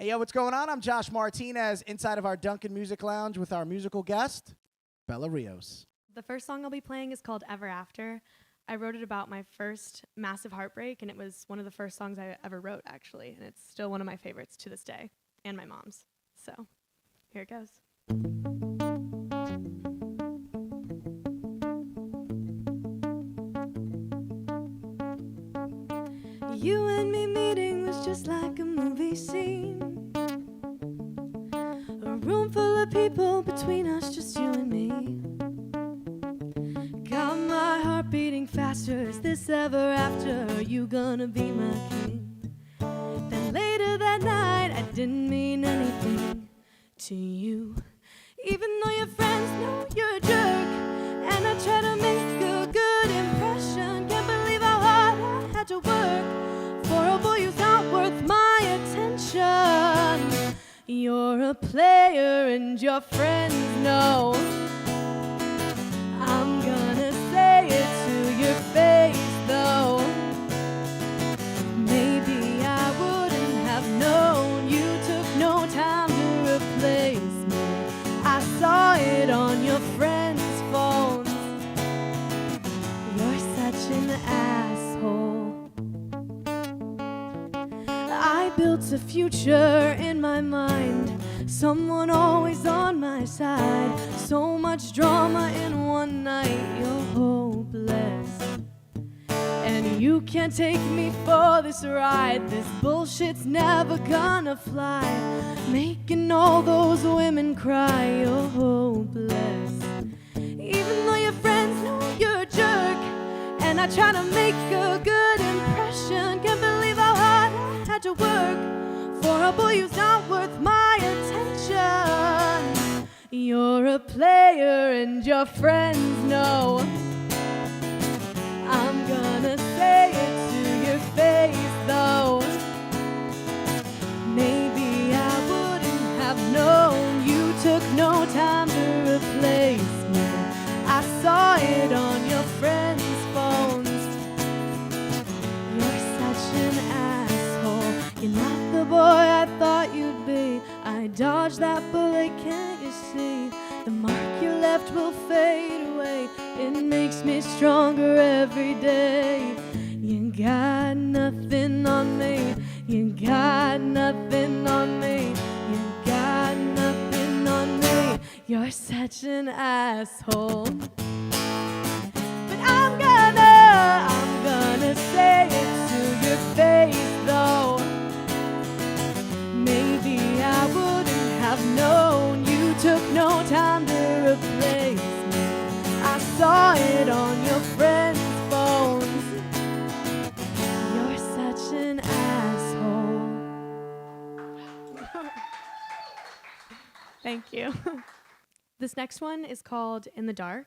Hey, yo, what's going on? I'm Josh Martinez inside of our Dunkin Music Lounge with our musical guest, Bella Rios. The first song I'll be playing is called Ever After. I wrote it about my first massive heartbreak, and it was one of the first songs I ever wrote, actually, and it's still one of my favorites to this day, and my mom's. So, here it goes. You and me meeting was just like a movie scene. A room full of people between us, just you and me. Got my heart beating faster. Is this ever after? Are you gonna be my king? Then later that night, I didn't mean anything to you. Even though your friends know you're a jerk, and I try to make a good impression. Can't believe how hard I had to work for a boy who's not worth my attention. You're a player and your friends know. I'm gonna say it to your face though. Maybe I wouldn't have known. You took no time to replace me. I saw it on your friends' phones. You're such an asshole. I built a future in my mind, someone always on my side. So much drama in one night, you're hopeless. And you can't take me for this ride. This bullshit's never gonna fly. Making all those women cry, you're hopeless. Even though your friends know you're a jerk, and I try to make a good impression. Can't believe how hard I had to work for a boy who's not worth my attention. You're a player and your friends know. I'm gonna say it to your face though. Maybe I wouldn't have known. You took no time to replace me. I saw it on your friends' phones. You're such an asshole. You're not the boy I thought you'd be. I dodged that bullet, can't you see? The mark you left will fade away. It makes me stronger every day. You got nothing on me. You got nothing on me. You got nothing on me. You're such an asshole. But I'm gonna say it to your face though. Maybe I wouldn't have known. You took no time to replace me. I saw it on your friends' phones. You're such an asshole. Thank you. This next one is called In the Dark.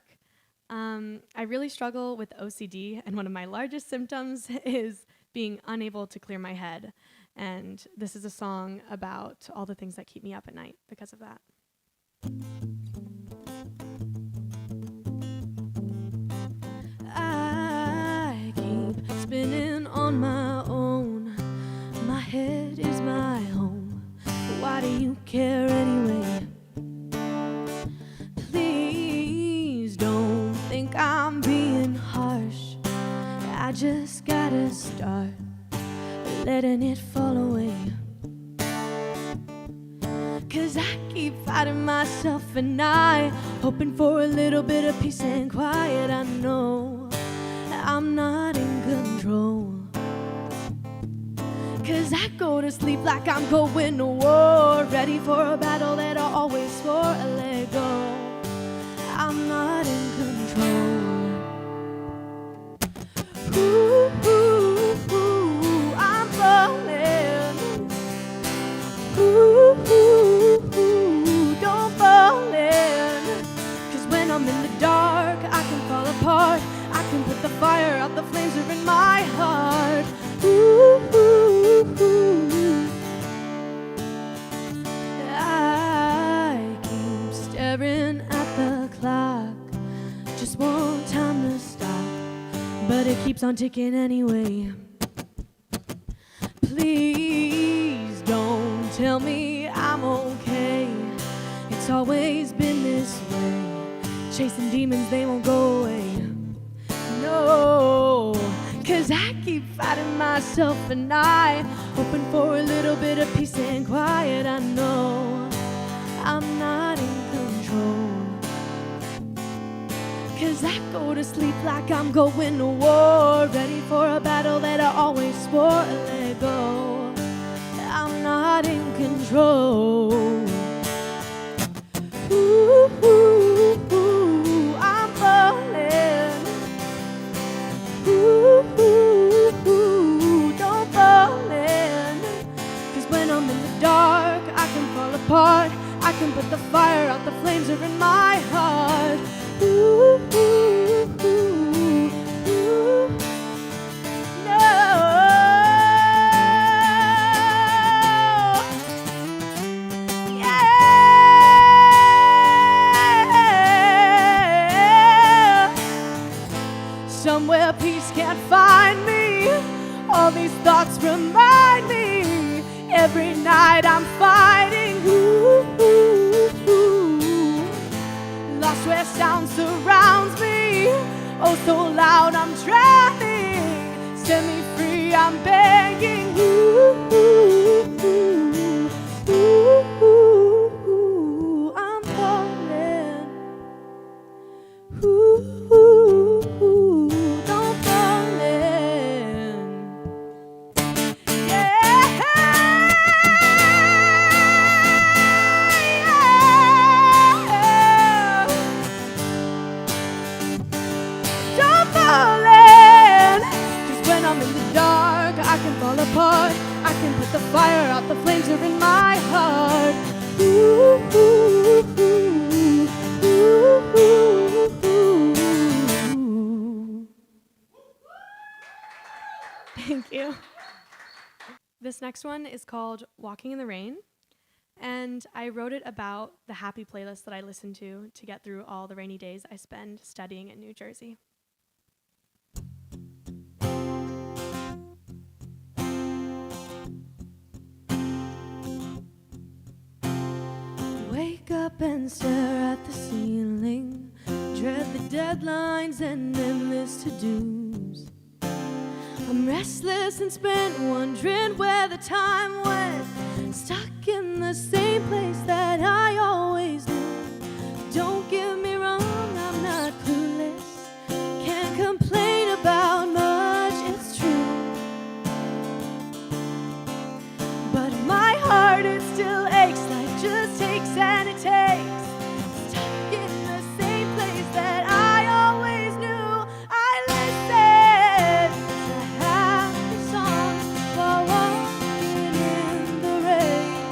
I really struggle with OCD, and one of my largest symptoms is being unable to clear my head. And this is a song about all the things that keep me up at night because of that. I keep spinning on my own. My head is my home. Why do you care anyway? Please don't think I'm being harsh. I just gotta start letting it fall away. 'Cause I keep fighting myself at night, hoping for a little bit of peace and quiet. I know I'm not in control, 'cause I go to sleep like I'm going to war, ready for a battle that I always swore I let go. I'm not in control. Ooh, ooh, ooh, I'm falling. Ooh, ooh, ooh, don't fall in. 'Cause when I'm in the dark, I can fall apart. I can put the fire out, the flames are in my heart. Ooh, ooh, ooh. I keep staring at the clock, just want time to stop, but it keeps on ticking anyway. Please don't tell me I'm okay. It's always been this way. Chasing demons, they won't go away. No, 'cause I keep fighting myself and I hoping for a little bit of peace and quiet. I know I'm not in control, 'cause I go to sleep like I'm going to war, ready for a battle that I always swore to let go. I'm not in control. Ooh, ooh, ooh, I'm falling. Ooh, ooh, ooh, don't fall in. 'Cause when I'm in the dark, I can fall apart. I can put the fire out, the flames are in my heart. Ooh, ooh, ooh, ooh. No. Yeah. Somewhere peace can't find me. All these thoughts remind me. Every night I'm fighting. Ooh, ooh, ooh. Lost where sound surrounds me. Oh, so loud I'm drowning. Set me free, I'm begging. Ooh, ooh, ooh, ooh, ooh, ooh, I'm falling. Ooh, ooh, ooh, don't fall in. Yeah, yeah. Don't fall in. 'Cause when I'm in the dark, I can fall apart. I can put the fire out, the flames are in my heart. Ooh, ooh, ooh, ooh, ooh, ooh. Thank you. This next one is called Walking in the Rain, and I wrote it about the happy playlist that I listen to get through all the rainy days I spend studying in New Jersey. Wake up and stare at the ceiling, dread the deadlines and endless to-dos. I'm restless and spent wondering where the time went, stuck in the same place that I always knew. Don't get me wrong, I'm not clueless, can't complain about much, it's true. But my heart, it still aches, life just takes and it takes. Stuck in the same place that I always knew. I listen to happy songs while walking in the rain,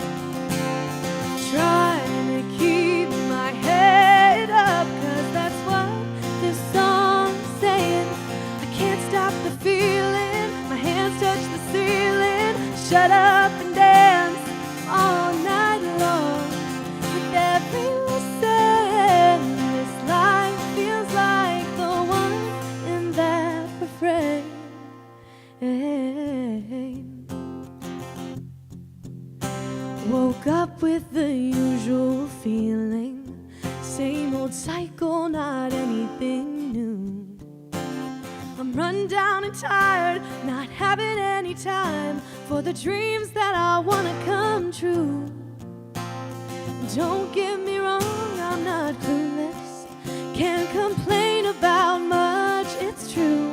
trying to keep my head up, 'cause that's what this song's saying. I can't stop the feeling, my hands touch the ceiling. Shut up and dance all night long. With every listen, this life feels like the one in that refrain. Woke up with the usual feeling, same old cycle, not anything new. I'm run down and tired, not having any time for the dreams that I wanna come true. Don't get me wrong, I'm not clueless, can't complain about much, it's true.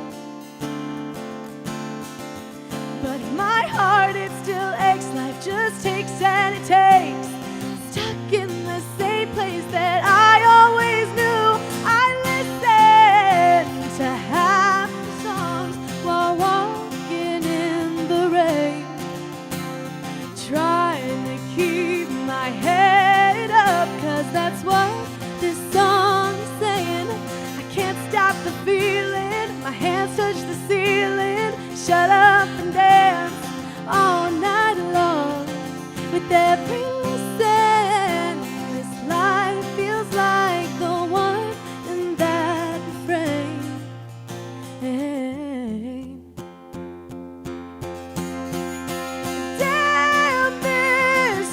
But my heart, it still aches, life just takes and it takes. Stuck in the same place that I always knew. I listen to happy songs while walking in the rain, trying to keep my head up, 'cause that's what this song's saying. I can't stop the feeling, my hands touch the ceiling. Shut up and dance all night long. With every listen, this life feels like the one in that refrain. Damn, this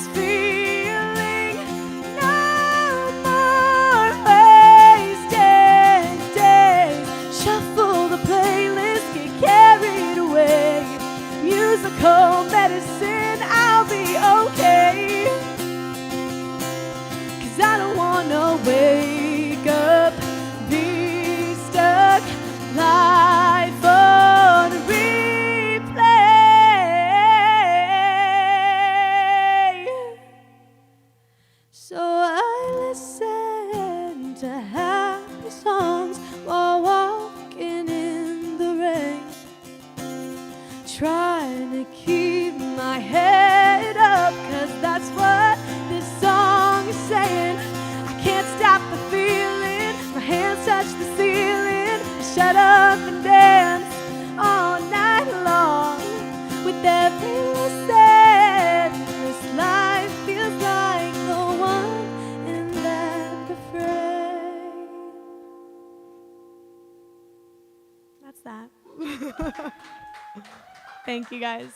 Thank you, guys.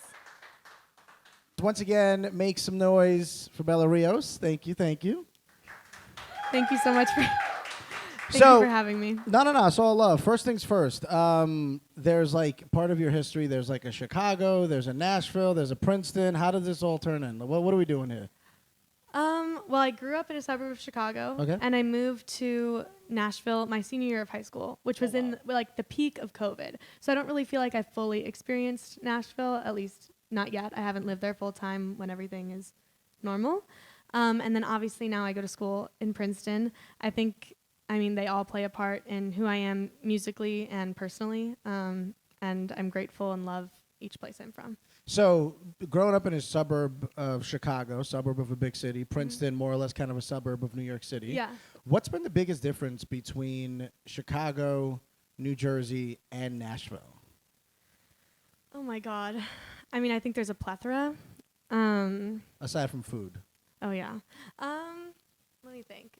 Once again, make some noise for Bella Rios. Thank you, thank you. Thank you so much for, thank So- you for having me. No, it's all love. First things first. There's like part of your history. There's like a Chicago, there's a Nashville, there's a Princeton. How did this all turn in? What are we doing here? Well, I grew up in a suburb of Chicago, Okay. and I moved to Nashville my senior year of high school, which was in like the peak of COVID. So I don't really feel like I fully experienced Nashville, at least not yet. I haven't lived there full time when everything is normal. And then obviously now I go to school in Princeton. I mean, they all play a part in who I am musically and personally. And I'm grateful and love each place I'm from. So, growing up in a suburb of Chicago, suburb of a big city, Princeton, more or less kind of a suburb of New York City. Yeah. What's been the biggest difference between Chicago, New Jersey, and Nashville? Oh my God. I mean, I think there's a plethora. Aside from food. Oh yeah. Let me think.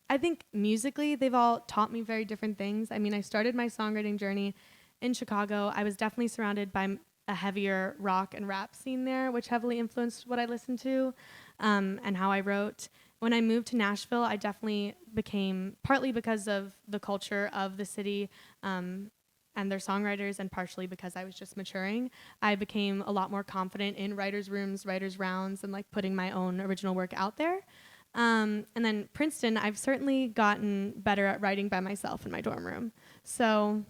I think musically, they've all taught me very different things. I mean, I started my songwriting journey in Chicago. I was definitely surrounded by a heavier rock and rap scene there, which heavily influenced what I listened to and how I wrote. When I moved to Nashville, I definitely became, partly because of the culture of the city and their songwriters, and partially because I was just maturing, I became a lot more confident in writers' rooms, writers' rounds, and like putting my own original work out there. And then Princeton, I've certainly gotten better at writing by myself in my dorm room. So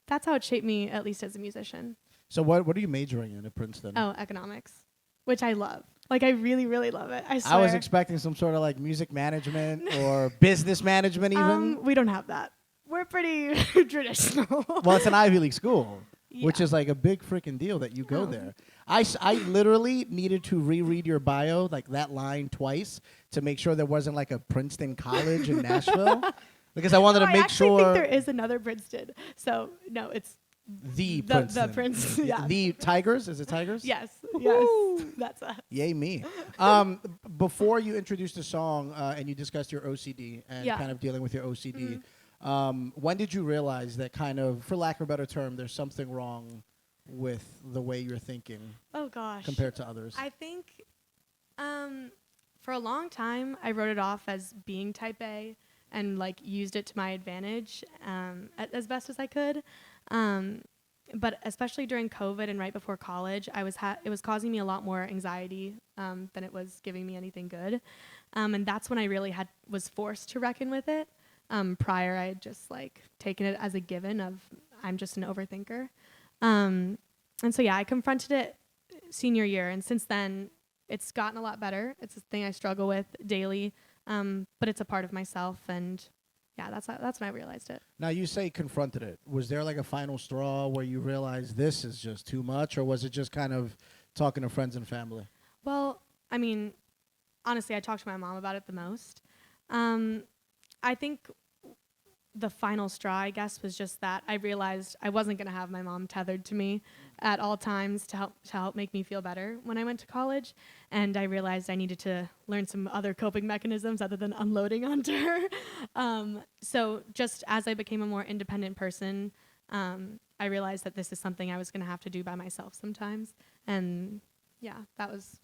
that's how it shaped me, at least as a musician. So what are you majoring in at Princeton? Oh, economics, which I love. Like, I really, really love it. I swear. I was expecting some sort of like music management or business management even. We don't have that. We're pretty traditional. Well, it's an Ivy League school, which Yeah. is like a big freaking deal that you go Oh. there. I literally needed to reread your bio, like that line twice, to make sure there wasn't like a Princeton College in Nashville. Because I wanted to I make actually sure think there is another Princeton. So, no, it's the Princeton. the Princeton, yeah. The Tigers? Is it Tigers? Yes, Woo-hoo. yes, that's us. Yay me. Before you introduced the song and you discussed your OCD and Yeah. kind of dealing with your OCD, when did you realize that kind of, for lack of a better term, there's something wrong with the way you're thinking Oh gosh. compared to others? I think for a long time I wrote it off as being type A and like used it to my advantage as best as I could. But especially during COVID and right before college, it was causing me a lot more anxiety than it was giving me anything good. And that's when I really was forced to reckon with it. Prior, I had just like taken it as a given of I'm just an overthinker. And so, yeah, I confronted it senior year. And since then, it's gotten a lot better. It's a thing I struggle with daily, but it's a part of myself. And yeah, that's when I realized it. Now, you say confronted it. Was there like a final straw where you realized this is just too much, or was it just kind of talking to friends and family? Well, I mean, honestly, I talked to my mom about it the most. I think the final straw, I guess, was just that I realized I wasn't going to have my mom tethered to me at all times to help make me feel better when I went to college. And I realized I needed to learn some other coping mechanisms other than unloading onto her. So just as I became a more independent person, I realized that this is something I was going to have to do by myself sometimes. And yeah, that was...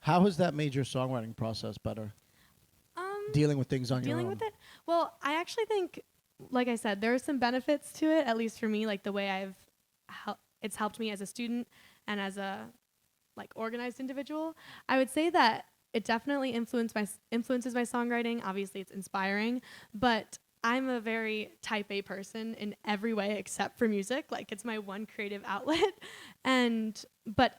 How has that made your songwriting process better? Dealing with things on your own? Dealing with it? Well, I actually think, like I said, there are some benefits to it, at least for me, like the way it's helped me as a student and as a like organized individual. I would say that it definitely influences my songwriting. Obviously, it's inspiring, but I'm a very type A person in every way except for music. Like, it's my one creative outlet. But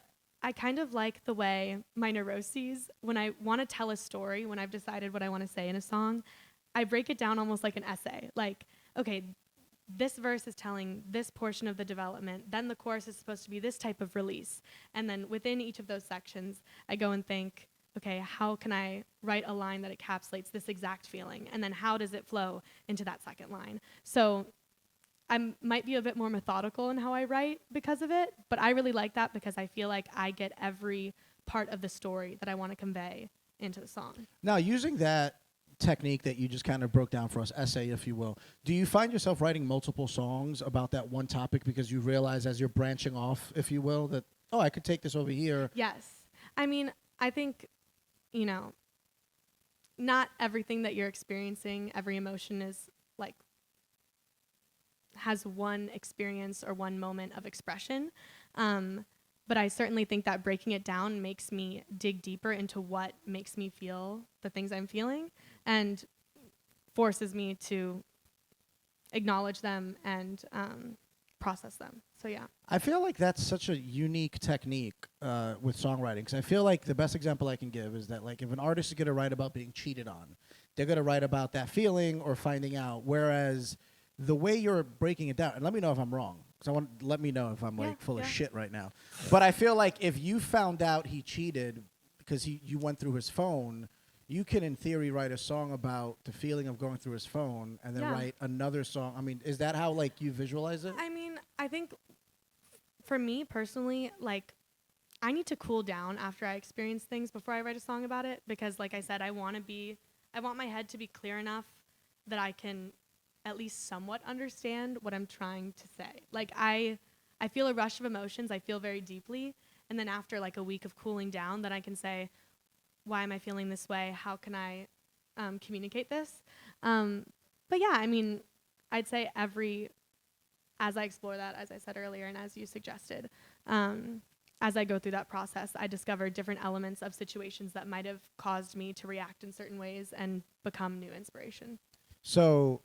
I kind of like the way my neuroses, when I want to tell a story, when I've decided what I want to say in a song, I break it down almost like an essay. Like, okay, this verse is telling this portion of the development, then the chorus is supposed to be this type of release. And then within each of those sections, I go and think, okay, how can I write a line that encapsulates this exact feeling? And then how does it flow into that second line? So I might be a bit more methodical in how I write because of it, but I really like that because I feel like I get every part of the story that I want to convey into the song. Now, using that technique that you just kind of broke down for us, essay, if you will. Do you find yourself writing multiple songs about that one topic because you realize as you're branching off, if you will, that, oh, I could take this over here? Yes. I mean, I think, you know, not everything that you're experiencing, every emotion is like, has one experience or one moment of expression. But I certainly think that breaking it down makes me dig deeper into what makes me feel the things I'm feeling and forces me to acknowledge them and process them. So, yeah. I feel like that's such a unique technique with songwriting, because I feel like the best example I can give is that, like, if an artist is going to write about being cheated on, they're going to write about that feeling or finding out, whereas the way you're breaking it down, and let me know if I'm wrong, because let me know if I'm like full of shit right now. But I feel like if you found out he cheated because you went through his phone, you can in theory write a song about the feeling of going through his phone and then write another song. I mean, is that how like you visualize it? I mean, I think for me personally, like, I need to cool down after I experience things before I write a song about it, because like I said, I want my head to be clear enough that I can at least somewhat understand what I'm trying to say. Like, I feel a rush of emotions. I feel very deeply. And then after like a week of cooling down, then I can say, why am I feeling this way? How can I communicate this? But yeah, I mean, I'd say as I explore that, as I said earlier, and as you suggested, as I go through that process, I discover different elements of situations that might have caused me to react in certain ways and become new inspiration. So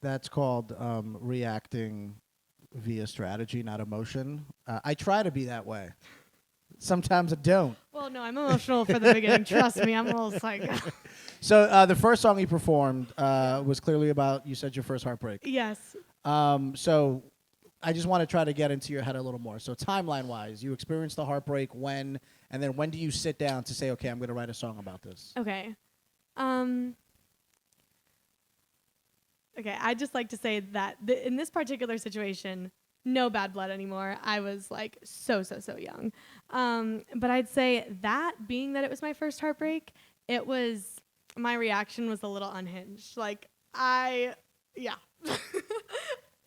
that's called reacting via strategy, not emotion. I try to be that way. Sometimes I don't. Well, no, I'm emotional for the beginning. Trust me, I'm a little psycho. So the first song you performed was clearly about, you said, your first heartbreak. Yes. So I just want to try to get into your head a little more. So timeline-wise, you experienced the heartbreak when, and then when do you sit down to say, okay, I'm going to write a song about this? Okay. Okay, I'd just like to say that in this particular situation, no bad blood anymore. I was like so young. But I'd say that being that it was my first heartbreak, my reaction was a little unhinged. Like yeah.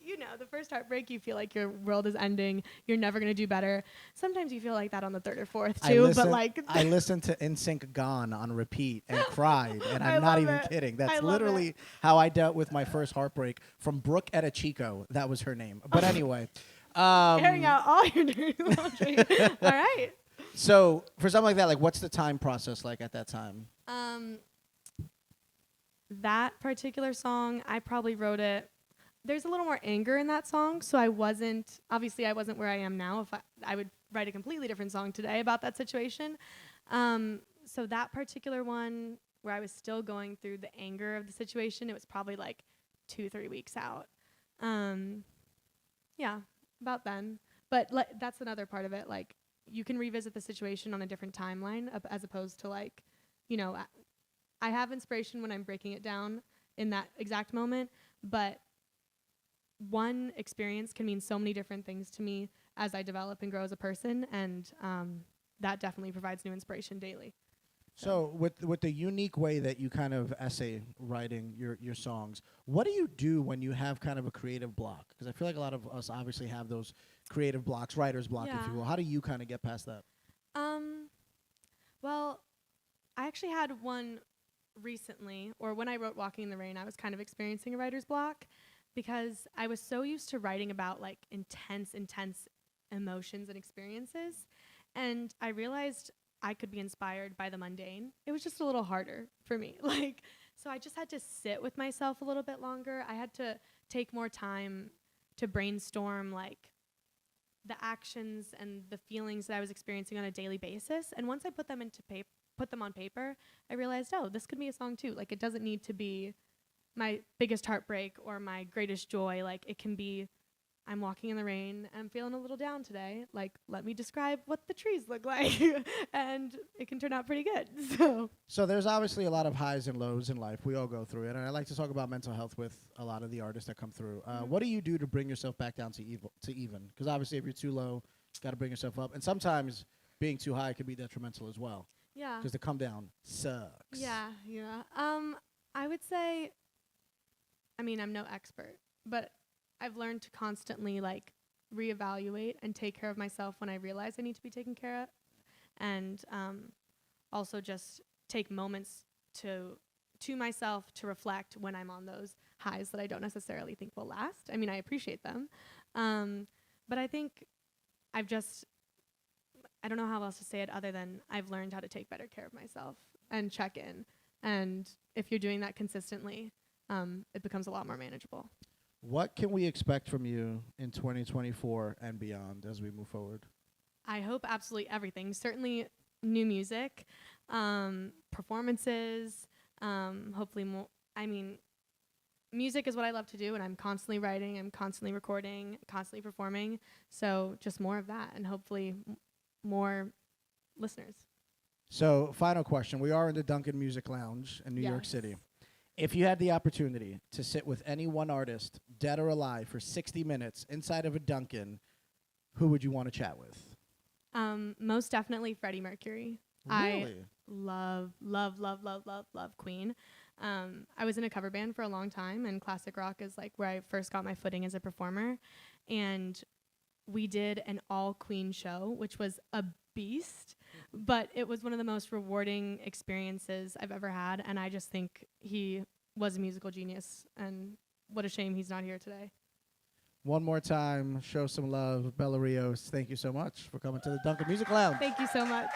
You know, the first heartbreak, you feel like your world is ending. You're never going to do better. Sometimes you feel like that on the third or fourth, too. I listened to NSYNC Gone on repeat and cried, and I'm not even kidding. That's literally how I dealt with my first heartbreak from Brooke Chico. That was her name. But anyway. Airing out all your dirty laundry. All right. So for something like that, like, what's the time process like at that time? That particular song, I probably wrote it. There's a little more anger in that song, so I wasn't where I am now. If I would write a completely different song today about that situation. So that particular one, where I was still going through the anger of the situation, it was probably like 2-3 weeks out. Yeah, about then. But that's another part of it. Like, you can revisit the situation on a different timeline as opposed to, like, you know, I have inspiration when I'm breaking it down in that exact moment, but one experience can mean so many different things to me as I develop and grow as a person, and that definitely provides new inspiration daily. So with the unique way that you kind of essay writing your songs, what do you do when you have kind of a creative block? Because I feel like a lot of us obviously have those creative blocks, writer's block, if you will. How do you kind of get past that? Well, I actually had one recently, or when I wrote Walking in the Rain, I was kind of experiencing a writer's block, because I was so used to writing about like intense emotions and experiences, and I realized I could be inspired by the mundane. It was just a little harder for me. So I just had to sit with myself a little bit longer. I had to take more time to brainstorm like the actions and the feelings that I was experiencing on a daily basis. And once I put them on paper, I realized, oh, this could be a song too. Like, it doesn't need to be my biggest heartbreak or my greatest joy. Like, it can be, I'm walking in the rain, I'm feeling a little down today. Like, let me describe what the trees look like. And it can turn out pretty good. So there's obviously a lot of highs and lows in life. We all go through it. And I like to talk about mental health with a lot of the artists that come through. What do you do to bring yourself back down to even? Because obviously if you're too low, you got to bring yourself up. And sometimes being too high can be detrimental as well. Yeah. Because the come down sucks. Yeah. I would say, I mean, I'm no expert, but I've learned to constantly like reevaluate and take care of myself when I realize I need to be taken care of, and also just take moments to myself to reflect when I'm on those highs that I don't necessarily think will last. I mean, I appreciate them, but I think I've just I don't know how else to say it other than I've learned how to take better care of myself and check in. And if you're doing that consistently, it becomes a lot more manageable. What can we expect from you in 2024 and beyond as we move forward? I hope absolutely everything. Certainly new music, performances, hopefully more. I mean, music is what I love to do, and I'm constantly writing, I'm constantly recording, constantly performing. So just more of that, and hopefully more listeners. So, final question. We are in the Dunkin Music Lounge in New York Yes. City. If you had the opportunity to sit with any one artist, dead or alive, for 60 minutes inside of a Dunkin', who would you want to chat with? Most definitely Freddie Mercury. Really? I love Queen. I was in a cover band for a long time, and classic rock is like where I first got my footing as a performer. And we did an all Queen show, which was a beast, but it was one of the most rewarding experiences I've ever had. And I just think he was a musical genius, and what a shame he's not here today. One more time, show some love. Bella Rios, thank you so much for coming to the Dunkin Music Lounge. Thank you so much.